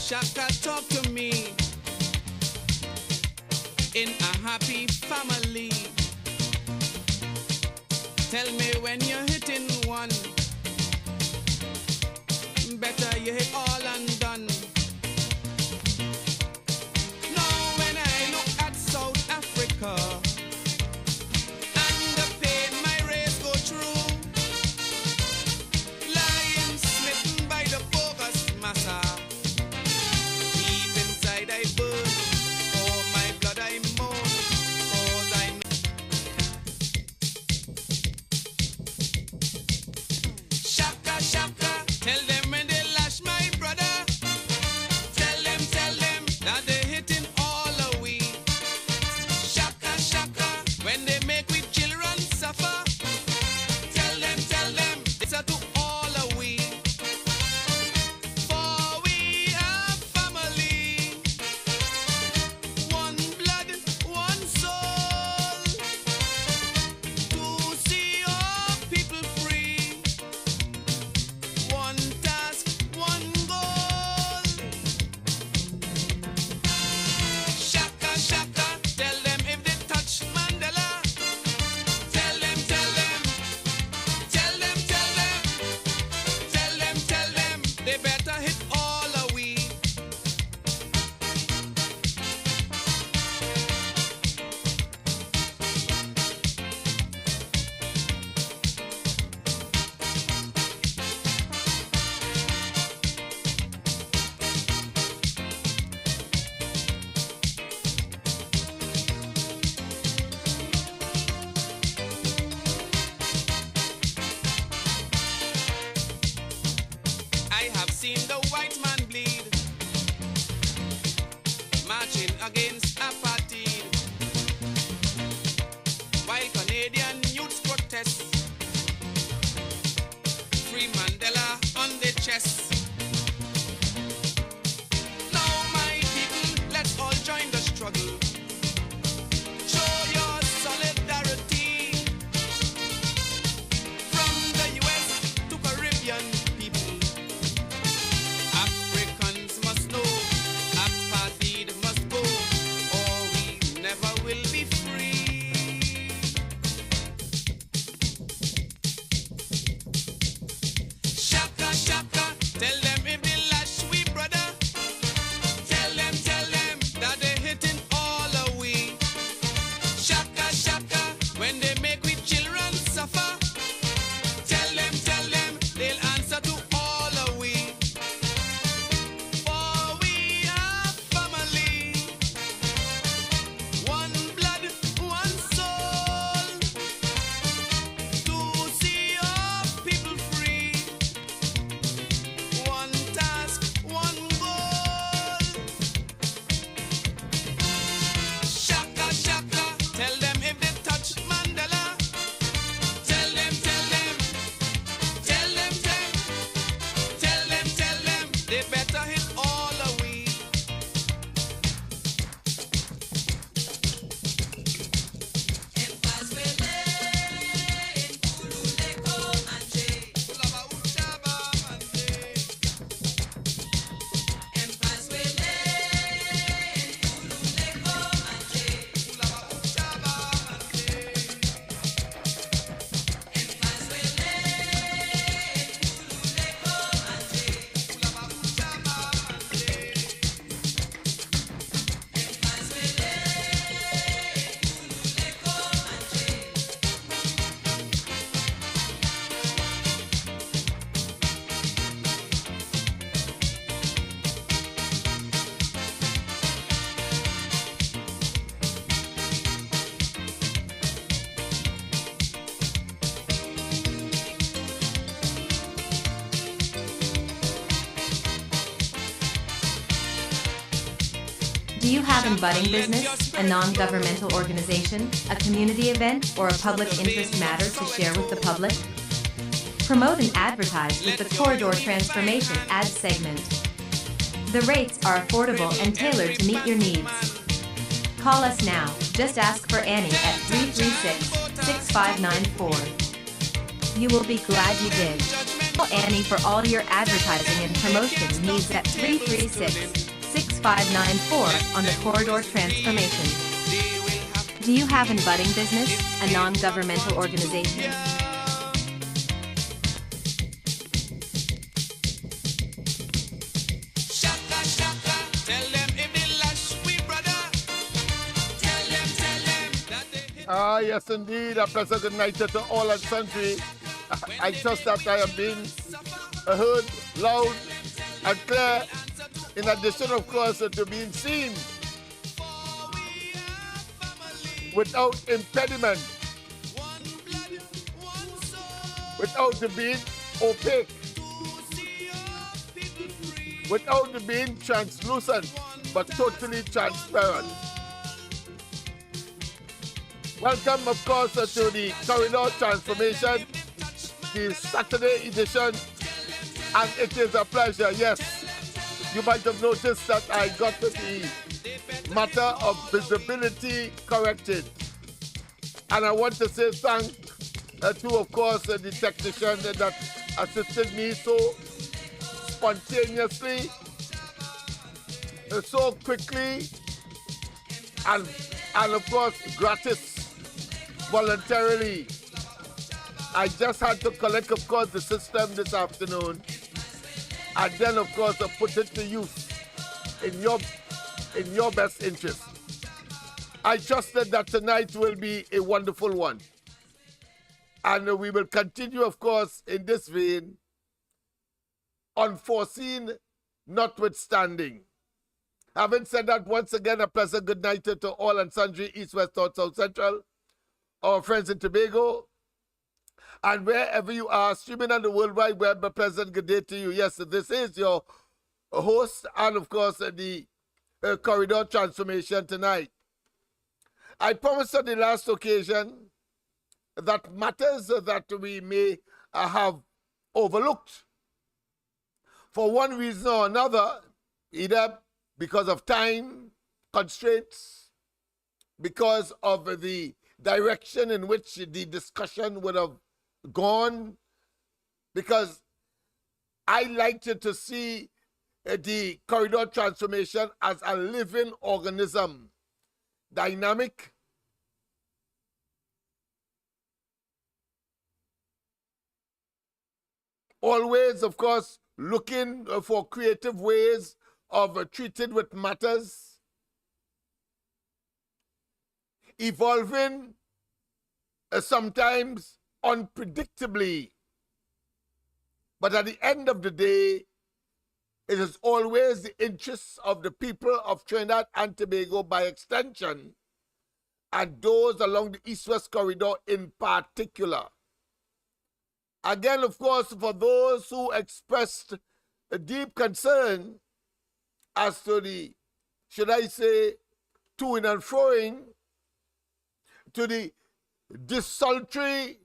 Shaka, talk to me. In a happy family, tell me when you're hitting one, better you hit all and done. Now when I look at South Africa and the pain my race go through, lying smitten by the bogus massa, deep inside I burn. Oh my blood I moan, 'cause I know. Shaka, shaka, tell them when they lash my brother. Tell them that they hitting all of we. Shaka, shaka, when they make we children suffer. Tell them, it's a to all of we. For we are family, one blood, one soul. To see our people free, one task, one goal. Shaka, shaka, tell them if they touch Mandela. Tell them, they better hit all of we. I have seen the white man bleed, marching against apartheid, while Canadian youths protest. Free Mandela on the chest. Now my people, let's all join the struggle. Show your solidarity. From the US to Caribbean people, Africans must know apartheid must go, or we never will be free. Shaka, shaka, tell them if they lash we brother. Tell them that they hitting all of we. Shaka, shaka, when they make we children suffer. Tell them they'll answer to all of we. For we are family, one blood, one soul. To see our people free, one task, one goal. Shaka, shaka, tell them if they touch Mandela. Tell them, they better hit all of we. Ulaba uchaba mande. Ulaba uchaba mande. Ulaba uchaba mande. Do you have a budding business, a non-governmental organization, a community event, or a public interest matter to share with the public? Promote and advertise with the Corridor Transformation ad segment. The rates are affordable and tailored to meet your needs. Call us now. Just ask for Annie at 336-6594. You will be glad you did. Call Annie for all your advertising and promotion needs at 336-6594 on the Corridor Transformation. Do you have an budding business, a non-governmental organization? Shaka, shaka, tell them if they lash we brother. Tell them that they hit. Ah, yes, indeed. A pleasant good night to all and sundry. I trust that I am being heard loud and clear, in addition, of course, to being seen without impediment, without being opaque, without being translucent, but totally transparent. Welcome, of course, to the Corridor Transformation, the Saturday edition, and it is a pleasure. Yes, you might have noticed that I got the matter of visibility corrected, and I want to say thank to, of course, the technician that assisted me so spontaneously, so quickly, and of course gratis, voluntarily. I just had to collect, of course, the system this afternoon, and then, of course, put it to use in your best interest. I trusted that tonight will be a wonderful one, and we will continue, of course, in this vein, unforeseen notwithstanding. Having said that, once again, a pleasant good night to all and sundry, East, West, North, South, Central, our friends in Tobago, and wherever you are, streaming on the World Wide Web, a pleasant good day to you. Yes, this is your host, and of course, the Corridor Transformation tonight. I promised on the last occasion that matters that we may have overlooked for one reason or another, either because of time constraints, because of the direction in which the discussion would have gone, because I liked to see the Corridor Transformation as a living organism, dynamic, always, of course, looking for creative ways of treating with matters, evolving sometimes unpredictably, but at the end of the day, it is always the interests of the people of Trinidad and Tobago by extension, and those along the East-West Corridor in particular. Again, of course, for those who expressed a deep concern as to the, should I say, to-ing and fro-ing, to the desultory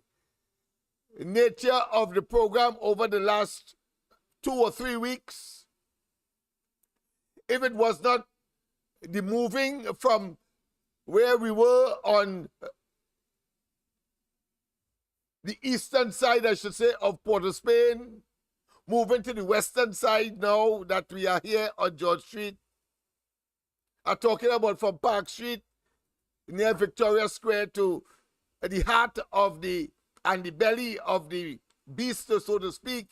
nature of the program over the last 2 or 3 weeks, if it was not the moving from where we were on the eastern side, I should say, of Port of Spain, moving to the western side now that we are here on George Street. I'm talking about from Park Street near Victoria Square to the heart of the belly of the beast, so to speak,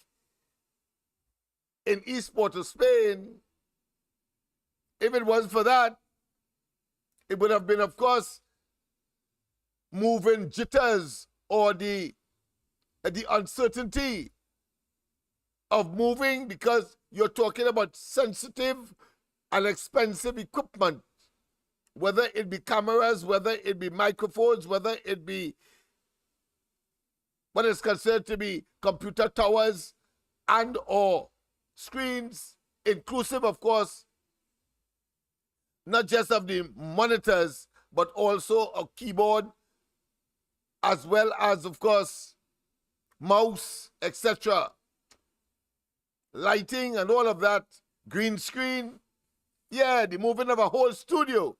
in East Port of Spain. If it wasn't for that, it would have been, of course, moving jitters or the uncertainty of moving, because you're talking about sensitive and expensive equipment, whether it be cameras, whether it be microphones, whether it be what is considered to be computer towers and or screens, inclusive, of course, not just of the monitors, but also a keyboard, as well as, of course, mouse, etc. Lighting and all of that, green screen. Yeah, the moving of a whole studio.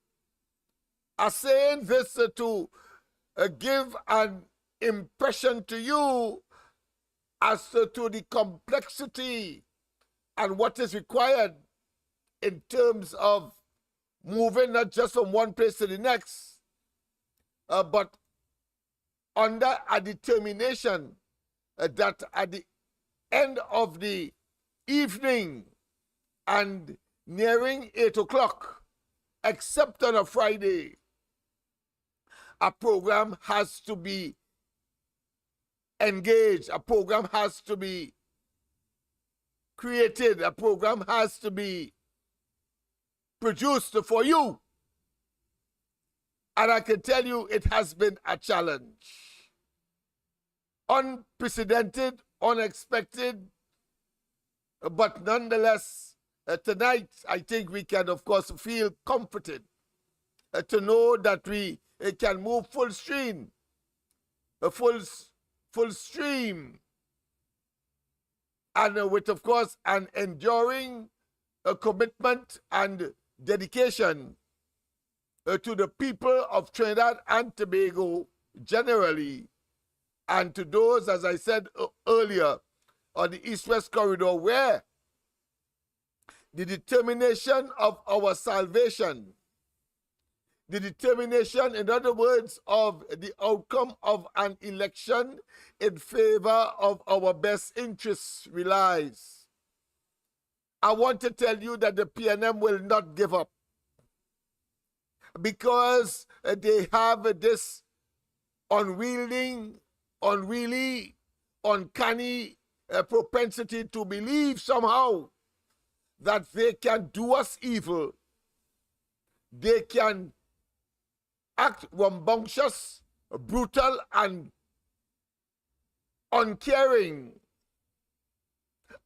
I'm saying this to give an impression to you as to the complexity and what is required in terms of moving not just from one place to the next, but under a determination that at the end of the evening and nearing 8 o'clock, except on a Friday, a program has to be engaged, a program has to be created, a program has to be produced for you. And I can tell you it has been a challenge. Unprecedented, unexpected, but nonetheless, tonight I think we can of course feel comforted to know that we can move full stream, full stream, and with of course an enduring commitment and dedication to the people of Trinidad and Tobago generally, and to those, as I said earlier, on the East-West corridor, where the determination of our salvation, the determination, in other words, of the outcome of an election in favor of our best interests relies. I want to tell you that the PNM will not give up, because they have this unwielding, unruly, uncanny propensity to believe somehow that they can do us evil. They can act rambunctious, brutal, and uncaring.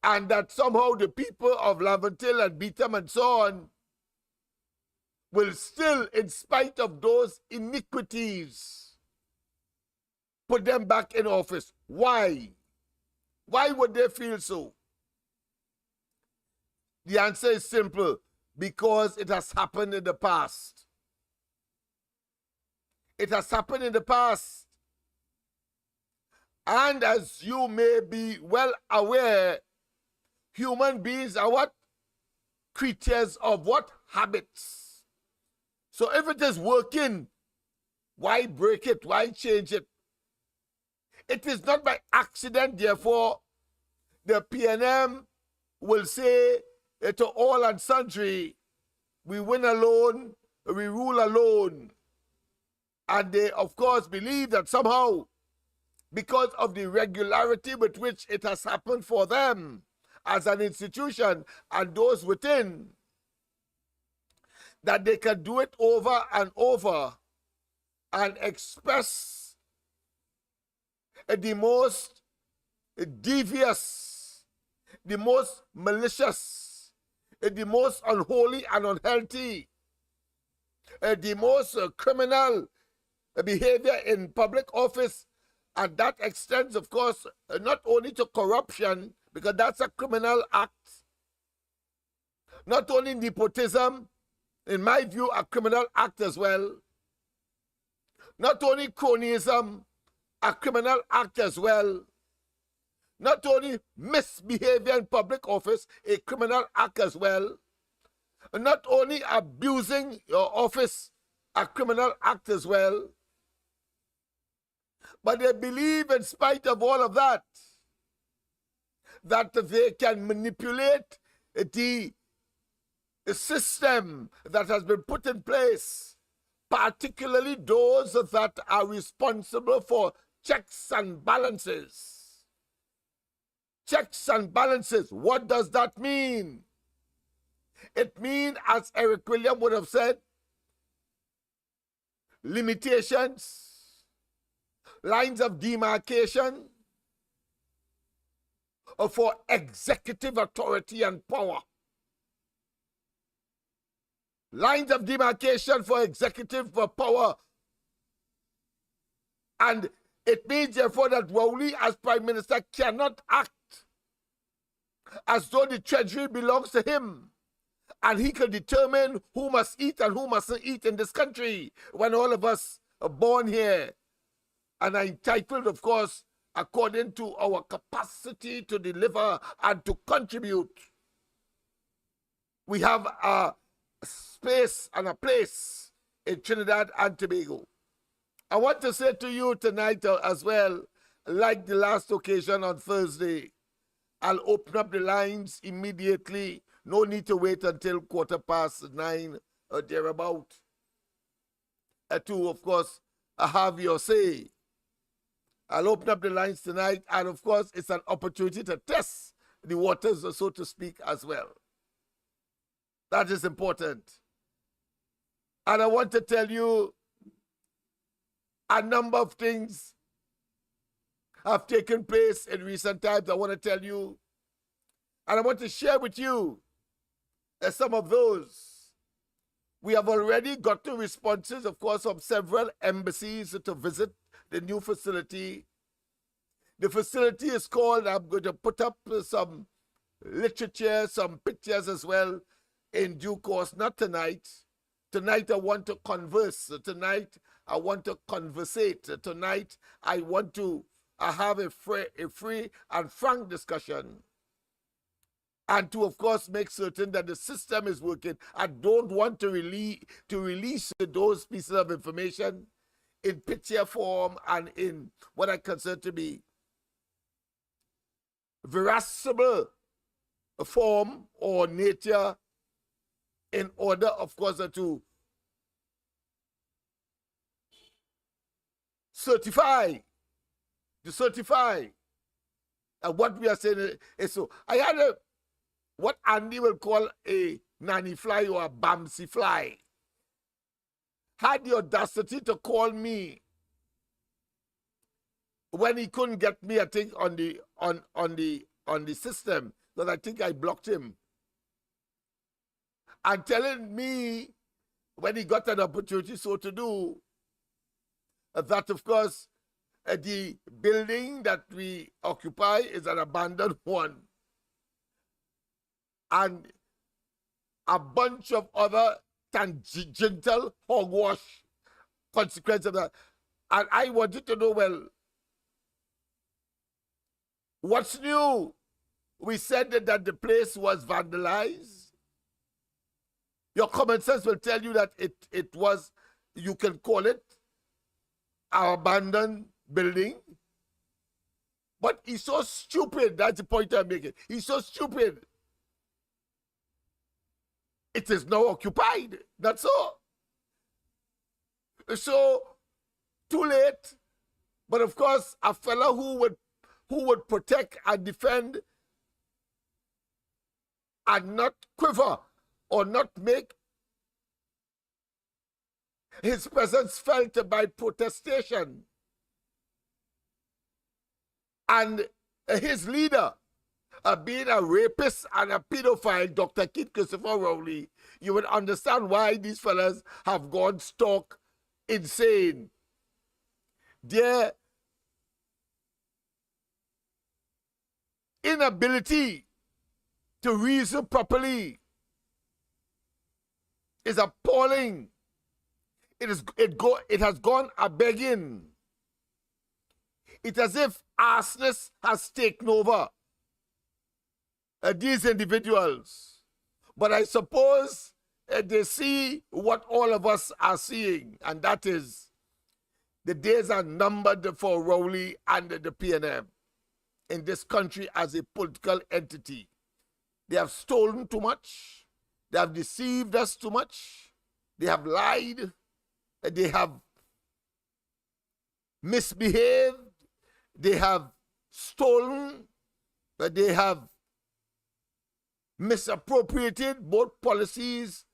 And that somehow the people of Laventille and Beetham and so on will still, in spite of those iniquities, put them back in office. Why? Why would they feel so? The answer is simple: because it has happened in the past. It has happened in the past. And as you may be well aware, human beings are what? Creatures of what? Habits. So if it is working, why break it? Why change it? It is not by accident, therefore, the PNM will say to all and sundry, we win alone, we rule alone. And they, of course, believe that somehow, because of the regularity with which it has happened for them as an institution and those within, that they can do it over and over and express the most devious, the most malicious, the most unholy and unhealthy, the most criminal behavior in public office. And that extends, of course, not only to corruption, because that's a criminal act, not only nepotism, in my view, a criminal act as well, not only cronyism, a criminal act as well, not only misbehavior in public office, a criminal act as well, not only abusing your office, a criminal act as well, but they believe, in spite of all of that, that they can manipulate the system that has been put in place, particularly those that are responsible for checks and balances. Checks and balances, what does that mean? It means, as Eric William would have said, limitations, lines of demarcation for executive authority and power. Lines of demarcation for executive power. And it means, therefore, that Rowley, as Prime Minister, cannot act as though the treasury belongs to him and he can determine who must eat and who mustn't eat in this country, when all of us are born here and are entitled, of course, according to our capacity to deliver and to contribute. We have a space and a place in Trinidad and Tobago. I want to say to you tonight as well, like the last occasion on Thursday, I'll open up the lines immediately. No need to wait until 9:15 or thereabout to, of course, have your say. I'll open up the lines tonight, and of course, it's an opportunity to test the waters, so to speak, as well. That is important. And I want to tell you a number of things have taken place in recent times. I want to tell you, and I want to share with you some of those. We have already gotten responses, of course, from several embassies to visit the new facility. The facility is called, I'm going to put up some literature, some pictures as well in due course, not tonight. Tonight I want to converse. Tonight I want to conversate. Tonight I want to have a free and frank discussion. And to, of course, make certain that the system is working. I don't want to release those pieces of information in picture form and in what I consider to be veritable form or nature, in order, of course, to certify. And what we are saying is so. I had what Andy will call a nanny fly or a bamsy fly, had the audacity to call me when he couldn't get me, I think, on the system, because I think I blocked him, and telling me when he got an opportunity so to do, that of course the building that we occupy is an abandoned one, and a bunch of other tangential hogwash consequences of that. And I wanted to know, well, what's new? We said that the place was vandalized. Your common sense will tell you that it was, you can call it an abandoned building. But he's so stupid. That's the point I'm making. He's so stupid. It is now occupied. That's all. So, too late. But of course, a fellow who would protect and defend and not quiver or not make his presence felt by protestation. And his leader, being a rapist and a pedophile, Dr. Keith Christopher Rowley, you would understand why these fellas have gone stark insane. Their inability to reason properly is appalling. It has gone a begging. It's as if arseness has taken over these individuals. But I suppose they see what all of us are seeing, and that is the days are numbered for Rowley and the PNM in this country as a political entity. They have stolen too much. They have deceived us too much. They have lied. They have misbehaved. They have stolen. They have misappropriated both policies,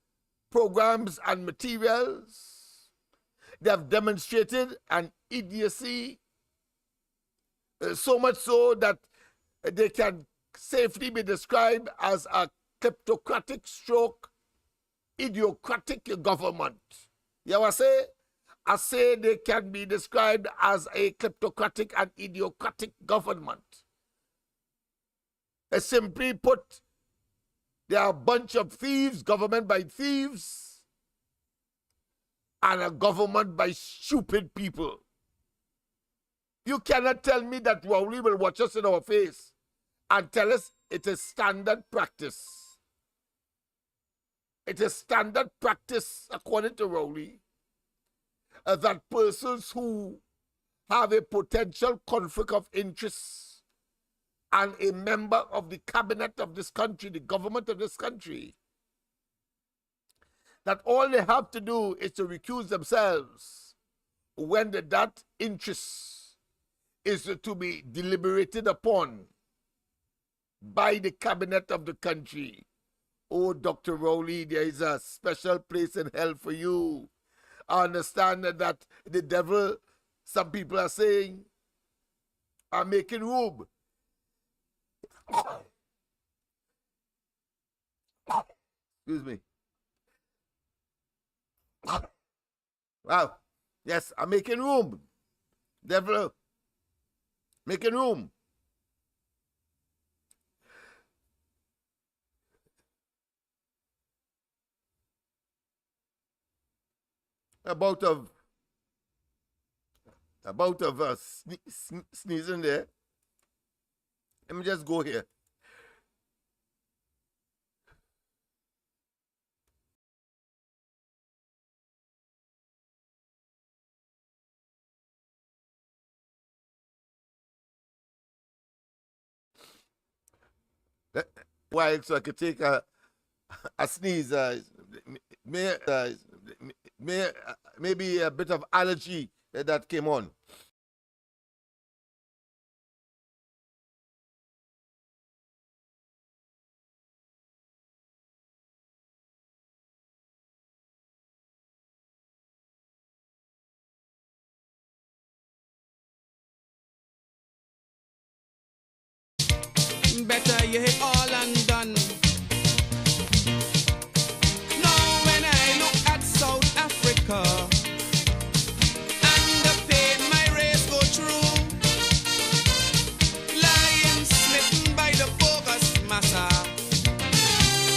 programs, and materials. They have demonstrated an idiocy, so much so that they can safely be described as a kleptocratic stroke, idiocratic government. You know what I say they can be described as a kleptocratic and idiocratic government. Simply put, they are a bunch of thieves, government by thieves, and a government by stupid people. You cannot tell me that Rowley will watch us in our face and tell us it is standard practice. It is standard practice, according to Rowley, that persons who have a potential conflict of interest and a member of the cabinet of this country, the government of this country, that all they have to do is to recuse themselves when that interest is to be deliberated upon by the cabinet of the country. Oh, Dr. Rowley, there is a special place in hell for you. I understand that the devil, some people are saying, are making room. Excuse me. Wow. Yes, I'm making room. Devil, making room. About sneezing there. Let me just go here. While so I could take a sneeze. Maybe a bit of allergy that came on. Better you hit all and done. Now when I look at South Africa and the pain my race go through, lying smitten by the bogus massa,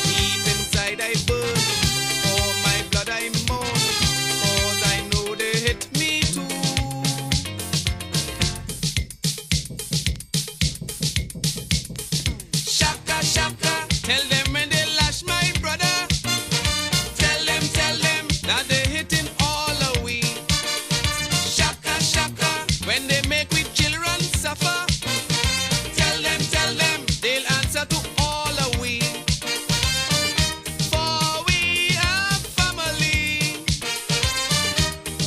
deep inside I burn, oh my blood I moan, 'cause I know they hit me too. Shaka, tell them when they lash my brother. Tell them that they hitting all away. Shaka, when they make we children suffer. Tell them they'll answer to all away. For we are family,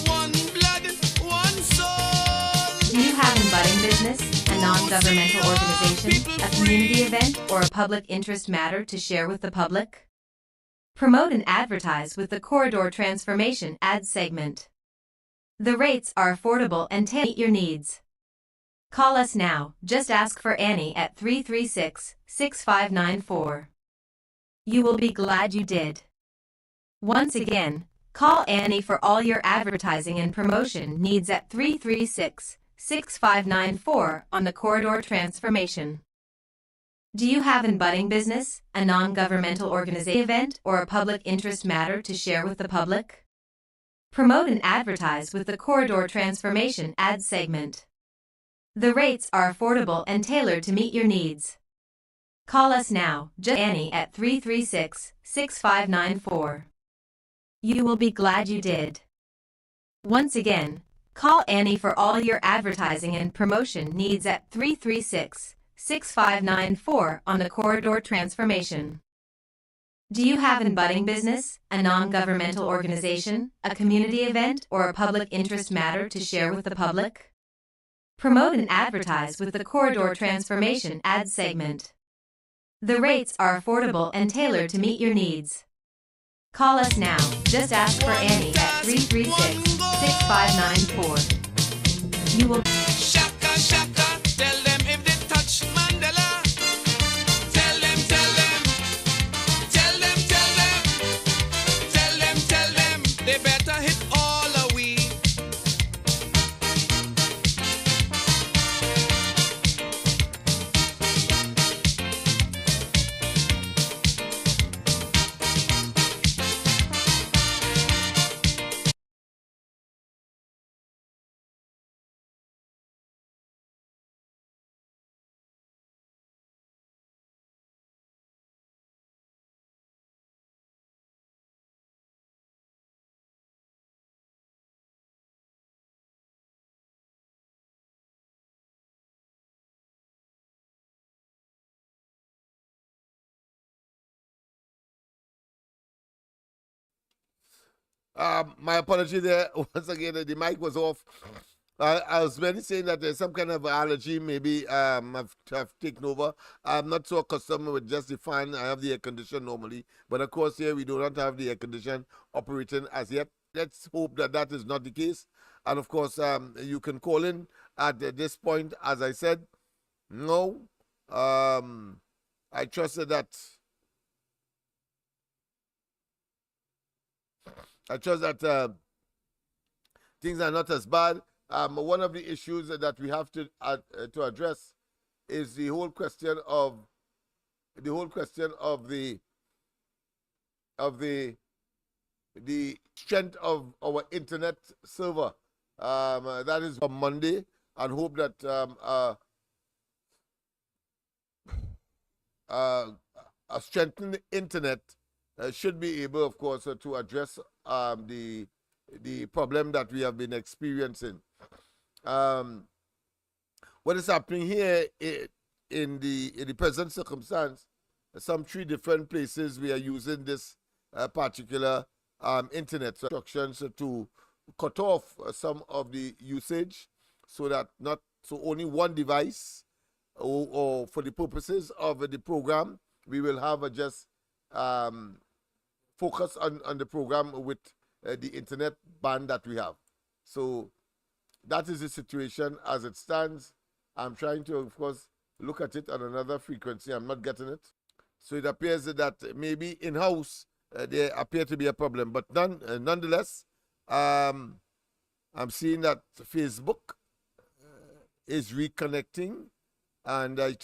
one blood, one soul. Do you have an budding business, a non-governmental organization, a community event, or a public interest matter to share with the public? Promote and advertise with the Corridor Transformation ad segment. The rates are affordable and meet your needs. Call us now. Just ask for Annie at 336-6594. You will be glad you did. Once again, call Annie for all your advertising and promotion needs at 336-6594 on the Corridor Transformation. Do you have an budding business, a non-governmental organization event, or a public interest matter to share with the public? Promote and advertise with the Corridor Transformation ad segment. The rates are affordable and tailored to meet your needs. Call us now, just Annie at 336-6594. You will be glad you did. Once again, call Annie for all your advertising and promotion needs at 336-6594 on the Corridor Transformation. Do you have an budding business, a non-governmental organization, a community event, or a public interest matter to share with the public? Promote and advertise with the Corridor Transformation ad segment. The rates are affordable and tailored to meet your needs. Call us now. Just ask for Annie at 336-6594. You will... Shaka, tell them if they touch Mandela. Tell them, they better hit all away. My apology there. Once again, the mic was off. I was merely saying that there's some kind of allergy, maybe have taken over. I'm not so accustomed with just the fan. I have the air condition normally. But of course, here we do not have the air condition operating as yet. Let's hope that that is not the case. And of course, you can call in at this point, as I said. No. I trusted that. I trust that things are not as bad. One of the issues that we have to address is the whole question of the strength of our internet server. That is on Monday, and hope that a strengthened internet should be able, of course, to address the problem that we have been experiencing. What is happening here in the present circumstance? Some 3 different places we are using this particular internet instructions to cut off some of the usage, so that only one device, or for the purposes of the program, we will have just focus on the program with the internet band that we have. So that is the situation as it stands. I'm trying to, of course, look at it on another frequency. I'm not getting it. So it appears that maybe in-house there appear to be a problem. But nonetheless, I'm seeing that Facebook is reconnecting. And I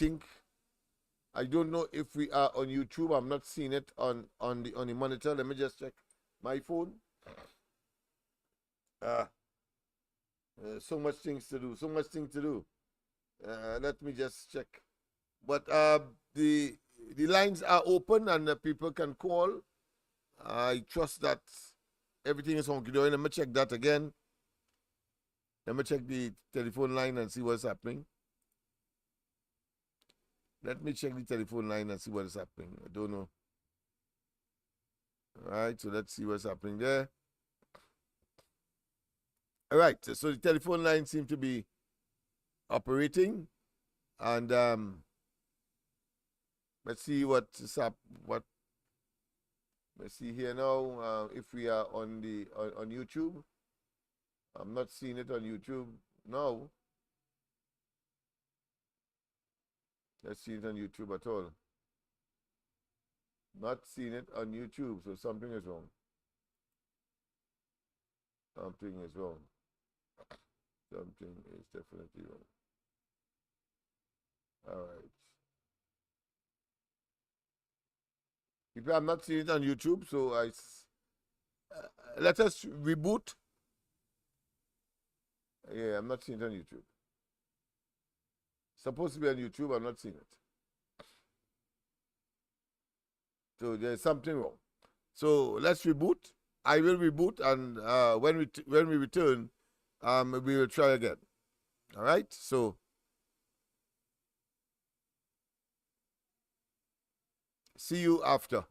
don't know if we are on YouTube. I'm not seeing it on the monitor. Let me just check my phone. So much things to do. Let me just check. But the lines are open and people can call. I trust that everything is hunky-dory. Let me check that again. Let me check the telephone line and see what's happening. Let me check the telephone line and see what is happening. I don't know. All right, so let's see what's happening there. All right, so the telephone line seems to be operating, and let's see let's see here now. If we are on YouTube, I'm not seeing it on YouTube now. Let's see it on YouTube at all. Not seeing it on YouTube, so something is wrong. Something is wrong. Something is definitely wrong. All right. People, I'm not seeing it on YouTube, so let us reboot. Yeah, I'm not seeing it on YouTube. Supposed to be on YouTube, I'm not seeing it. So there's something wrong. So let's reboot. I will reboot, and when we return, we will try again. All right. So see you after.